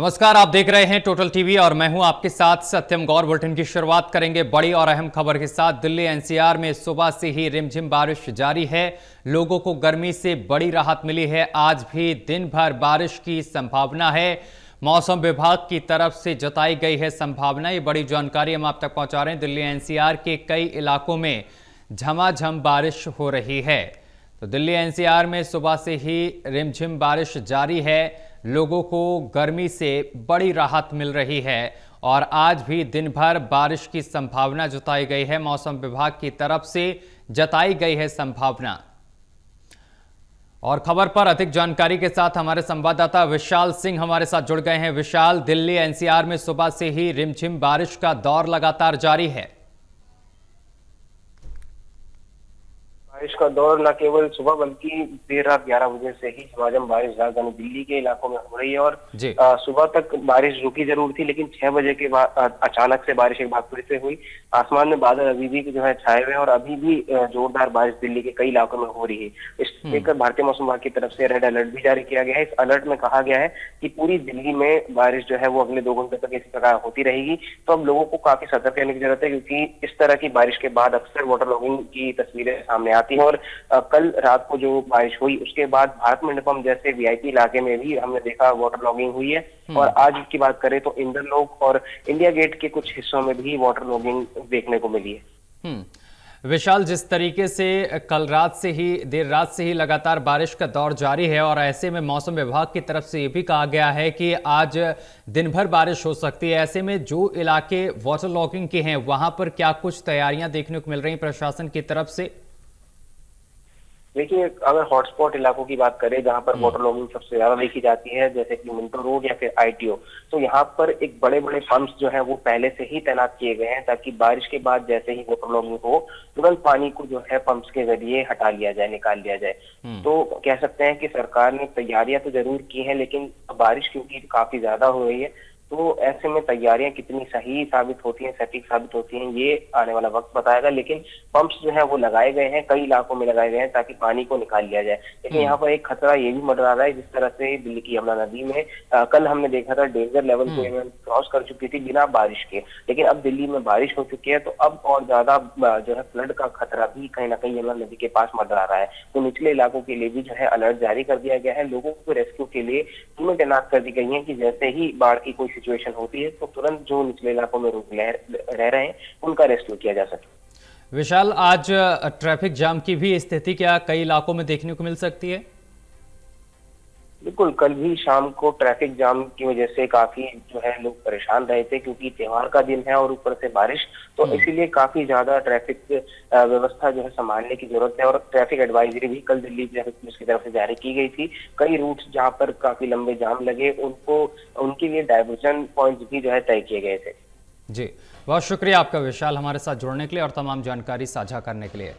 नमस्कार, आप देख रहे हैं टोटल टीवी और मैं हूं आपके साथ सत्यम गौर। बुलेटिन की शुरुआत करेंगे बड़ी और अहम खबर के साथ। दिल्ली एनसीआर में सुबह से ही रिमझिम बारिश जारी है। लोगों को गर्मी से बड़ी राहत मिली है। आज भी दिन भर बारिश की संभावना है। मौसम विभाग की तरफ से जताई गई है संभावना। ये बड़ी जानकारी हम आप तक पहुंचा रहे हैं। दिल्ली एनसीआर के कई इलाकों में झमाझम बारिश हो रही है। तो दिल्ली एनसीआर में सुबह से ही रिमझिम बारिश जारी है। लोगों को गर्मी से बड़ी राहत मिल रही है और आज भी दिन भर बारिश की संभावना जताई गई है। मौसम विभाग की तरफ से जताई गई है संभावना। और खबर पर अधिक जानकारी के साथ हमारे संवाददाता विशाल सिंह हमारे साथ जुड़ गए हैं। विशाल, दिल्ली एनसीआर में सुबह से ही रिमझिम बारिश का दौर लगातार जारी है। बारिश का दौर न केवल सुबह बल्कि देर रात 11 बजे से ही झमाझम बारिश राजधानी दिल्ली के इलाकों में हो रही है। और सुबह तक बारिश रुकी जरूर थी, लेकिन 6 बजे के बाद अचानक से बारिश एक बार फिर से हुई। आसमान में बादल अभी भी जो है छाए हुए हैं और अभी भी जोरदार बारिश दिल्ली के कई इलाकों में हो रही है। इसको लेकर भारतीय मौसम विभाग की तरफ से रेड अलर्ट भी जारी किया गया है। इस अलर्ट में कहा गया है कि पूरी दिल्ली में बारिश जो है वो अगले 2 घंटे तक इसी प्रकार होती रहेगी। तो अब लोगों को काफी सतर्क रहने की जरूरत है, क्योंकि इस तरह की बारिश के बाद अक्सर वाटर लॉगिंग की तस्वीरें सामने आती हैं। और कल रात को जो बारिश हुई उसके बाद भारत मंडपम जैसे वीआईपी इलाके में भी हमने देखा वाटर लॉगिंग हुई है। और आज की बात करें तो इंद्रलोक और इंडिया गेट के कुछ हिस्सों में भी वाटर लॉगिंग देखने को मिली है। विशाल, जिस तरीके से कल रात से ही देर रात से ही लगातार बारिश का दौर जारी है और ऐसे में मौसम विभाग की तरफ से ये भी कहा गया है कि आज दिन भर बारिश हो सकती है। ऐसे में जो इलाके वाटर लॉगिंग के हैं वहां पर क्या कुछ तैयारियां देखने को मिल रही प्रशासन की तरफ से? देखिए, अगर हॉटस्पॉट इलाकों की बात करें जहां पर वाटर लॉगिंग सबसे ज्यादा देखी जाती है, जैसे कि मिंटो रोड या फिर आईटीओ, तो यहाँ पर एक बड़े बड़े पंप्स जो है वो पहले से ही तैनात किए गए हैं, ताकि बारिश के बाद जैसे ही वाटर लॉगिंग हो तुरंत पानी को जो है पंप्स के जरिए हटा लिया जाए, निकाल लिया जाए। तो कह सकते हैं कि सरकार ने तैयारियां तो जरूर की हैं, लेकिन बारिश क्योंकि काफी ज्यादा हो रही है तो ऐसे में तैयारियां कितनी सही साबित होती हैं, सटीक साबित होती हैं, ये आने वाला वक्त बताएगा। लेकिन पंप्स जो है वो लगाए गए हैं, कई इलाकों में लगाए गए हैं ताकि पानी को निकाल लिया जाए। लेकिन यहाँ पर एक खतरा ये भी मंडरा रहा है, जिस तरह से दिल्ली की यमुना नदी में कल हमने देखा था डेंजर लेवल को क्रॉस कर चुकी थी बिना बारिश के। लेकिन अब दिल्ली में बारिश हो चुकी है तो अब और ज्यादा जो है फ्लड का खतरा भी कहीं ना कहीं यमुना नदी के पास मंडरा रहा है। तो निचले इलाकों के लिए भी जो है अलर्ट जारी कर दिया गया है। लोगों को रेस्क्यू के लिए टीमें तैनात कर दी गई है कि जैसे ही बाढ़ की कोई सिचुएशन होती है तो तुरंत जो निचले इलाकों में रह रहे हैं उनका रेस्क्यू किया जा सके। विशाल, आज ट्रैफिक जाम की भी स्थिति क्या कई इलाकों में देखने को मिल सकती है? बिल्कुल, कल भी शाम को ट्रैफिक जाम की वजह से काफी जो है लोग परेशान रहे थे, क्योंकि त्योहार का दिन है और ऊपर से बारिश, तो इसीलिए काफी ज्यादा ट्रैफिक व्यवस्था जो है संभालने की जरूरत है। और ट्रैफिक एडवाइजरी भी कल दिल्ली ट्रैफिक पुलिस की तरफ से जारी की गई थी। कई रूट्स जहां पर काफी लंबे जाम लगे उनके लिए डाइवर्जन पॉइंट्स भी जो है तय किए गए थे। जी, बहुत शुक्रिया आपका विशाल, हमारे साथ जुड़ने के लिए और तमाम जानकारी साझा करने के लिए।